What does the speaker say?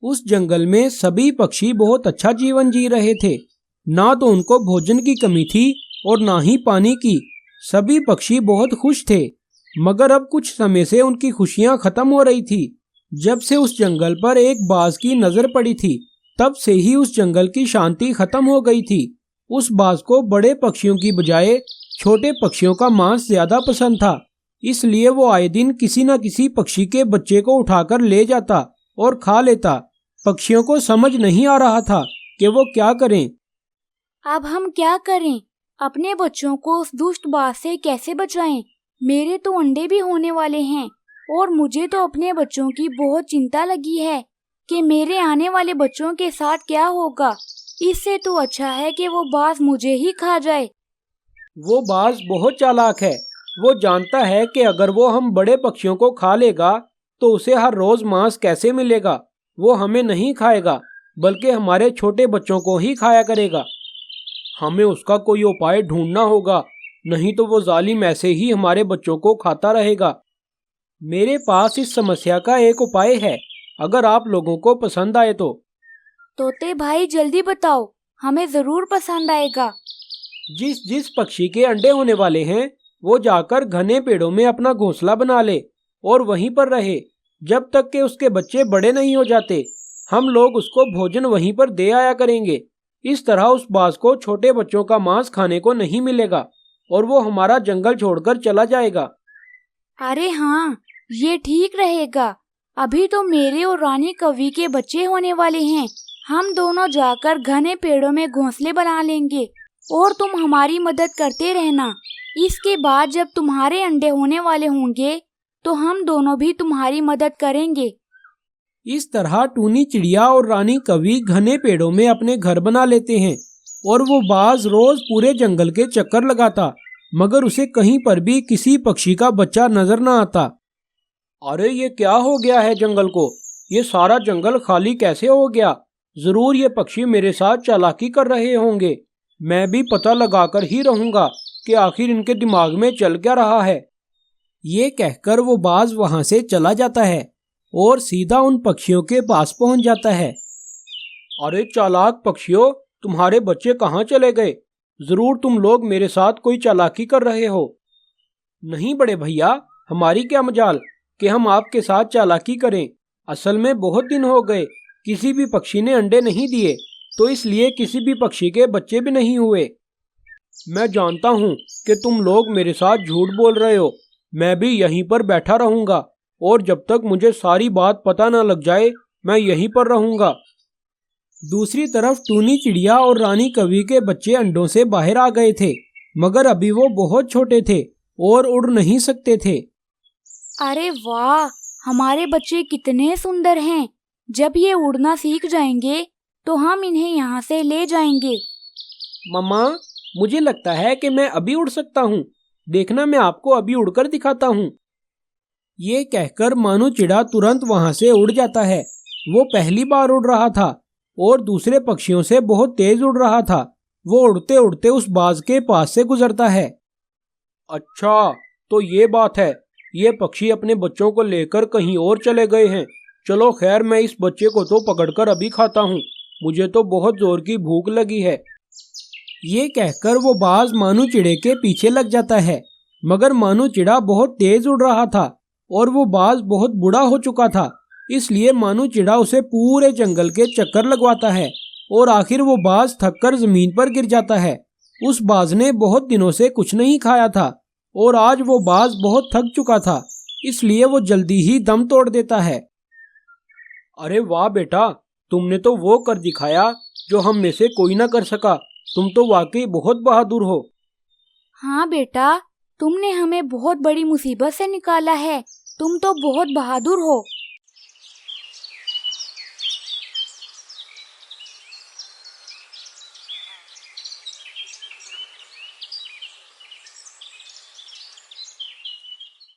उस जंगल में सभी पक्षी बहुत अच्छा जीवन जी रहे थे। ना तो उनको भोजन की कमी थी और ना ही पानी की। सभी पक्षी बहुत खुश थे। मगर अब कुछ समय से उनकी खुशियां खत्म हो रही थी। जब से उस जंगल पर एक बाज की नजर पड़ी थी, तब से ही उस जंगल की शांति खत्म हो गई थी। उस बाज को बड़े पक्षियों की बजाय छोटे पक्षियों का मांस ज्यादा पसंद था। इसलिए वो आए दिन किसी न किसी पक्षी के बच्चे को उठाकर ले जाता और खा लेता। पक्षियों को समझ नहीं आ रहा था कि वो क्या करें। अब हम क्या करें? अपने बच्चों को उस दुष्ट बाज से कैसे बचाएं? मेरे तो अंडे भी होने वाले हैं और मुझे तो अपने बच्चों की बहुत चिंता लगी है कि मेरे आने वाले बच्चों के साथ क्या होगा। इससे तो अच्छा है कि वो बाज मुझे ही खा जाए। वो बाज बहुत चालाक है। वो जानता है कि अगर वो हम बड़े पक्षियों को खा लेगा तो उसे हर रोज मांस कैसे मिलेगा। वो हमें नहीं खाएगा बल्कि हमारे छोटे बच्चों को ही खाया करेगा। हमें उसका कोई उपाय ढूंढना होगा, नहीं तो वो जालिम ऐसे ही हमारे बच्चों को खाता रहेगा। मेरे पास इस समस्या का एक उपाय है, अगर आप लोगों को पसंद आए तो। तोते भाई जल्दी बताओ, हमें जरूर पसंद आएगा। जिस जिस पक्षी के अंडे होने वाले हैं वो जाकर घने पेड़ों में अपना घोंसला बना ले और वहीं पर रहे जब तक कि उसके बच्चे बड़े नहीं हो जाते। हम लोग उसको भोजन वहीं पर दे आया करेंगे। इस तरह उस बाज को छोटे बच्चों का मांस खाने को नहीं मिलेगा और वो हमारा जंगल छोड़कर चला जाएगा। अरे हाँ, ये ठीक रहेगा। अभी तो मेरे और रानी कवि के बच्चे होने वाले हैं। हम दोनों जाकर घने पेड़ों में घोंसले बना लेंगे और तुम हमारी मदद करते रहना। इसके बाद जब तुम्हारे अंडे होने वाले होंगे तो हम दोनों भी तुम्हारी मदद करेंगे। इस तरह टूनी चिड़िया और रानी कवि घने पेड़ों में अपने घर बना लेते हैं और वो बाज रोज पूरे जंगल के चक्कर लगाता, मगर उसे कहीं पर भी किसी पक्षी का बच्चा नजर न आता। अरे ये क्या हो गया है जंगल को? ये सारा जंगल खाली कैसे हो गया? जरूर ये पक्षी मेरे साथ चालाकी कर रहे होंगे। मैं भी पता लगाकर ही रहूंगा कि आखिर इनके दिमाग में चल क्या रहा है। ये कहकर वो बाज वहां से चला जाता है और सीधा उन पक्षियों के पास पहुंच जाता है। अरे चालाक पक्षियों, तुम्हारे बच्चे कहाँ चले गए? जरूर तुम लोग मेरे साथ कोई चालाकी कर रहे हो। नहीं बड़े भैया, हमारी क्या मजाल कि हम आपके साथ चालाकी करें। असल में बहुत दिन हो गए किसी भी पक्षी ने अंडे नहीं दिए, तो इसलिए किसी भी पक्षी के बच्चे भी नहीं हुए। मैं जानता हूँ कि तुम लोग मेरे साथ झूठ बोल रहे हो। मैं भी यहीं पर बैठा रहूंगा और जब तक मुझे सारी बात पता न लग जाए मैं यहीं पर रहूंगा। दूसरी तरफ टूनी चिड़िया और रानी कवि के बच्चे अंडों से बाहर आ गए थे, मगर अभी वो बहुत छोटे थे और उड़ नहीं सकते थे। अरे वाह, हमारे बच्चे कितने सुंदर हैं। जब ये उड़ना सीख जाएंगे तो हम इन्हें यहाँ से ले जाएंगे। मम्मा, मुझे लगता है कि मैं अभी उड़ सकता हूँ। देखना, मैं आपको अभी उड़कर दिखाता हूँ। ये कहकर मानू चिड़ा तुरंत वहां से उड़ जाता है। वो पहली बार उड़ रहा था और दूसरे पक्षियों से बहुत तेज उड़ रहा था। वो उड़ते उड़ते उस बाज के पास से गुजरता है। अच्छा, तो ये बात है। ये पक्षी अपने बच्चों को लेकर कहीं और चले गए हैं। चलो खैर, मैं इस बच्चे को तो पकड़कर अभी खाता हूँ। मुझे तो बहुत जोर की भूख लगी है। ये कहकर वो बाज मानू चिड़े के पीछे लग जाता है, मगर मानू चिड़ा बहुत तेज उड़ रहा था और वो बाज बहुत बूढ़ा हो चुका था। इसलिए मानू चिड़ा उसे पूरे जंगल के चक्कर लगवाता है और आखिर वो बाज थककर जमीन पर गिर जाता है। उस बाज ने बहुत दिनों से कुछ नहीं खाया था और आज वो बाज बहुत थक चुका था, इसलिए वो जल्दी ही दम तोड़ देता है। अरे वाह बेटा, तुमने तो वो कर दिखाया जो हम में से कोई ना कर सका। तुम तो वाकई बहुत बहादुर हो। हाँ बेटा, तुमने हमें बहुत बड़ी मुसीबत से निकाला है। तुम तो बहुत बहादुर हो।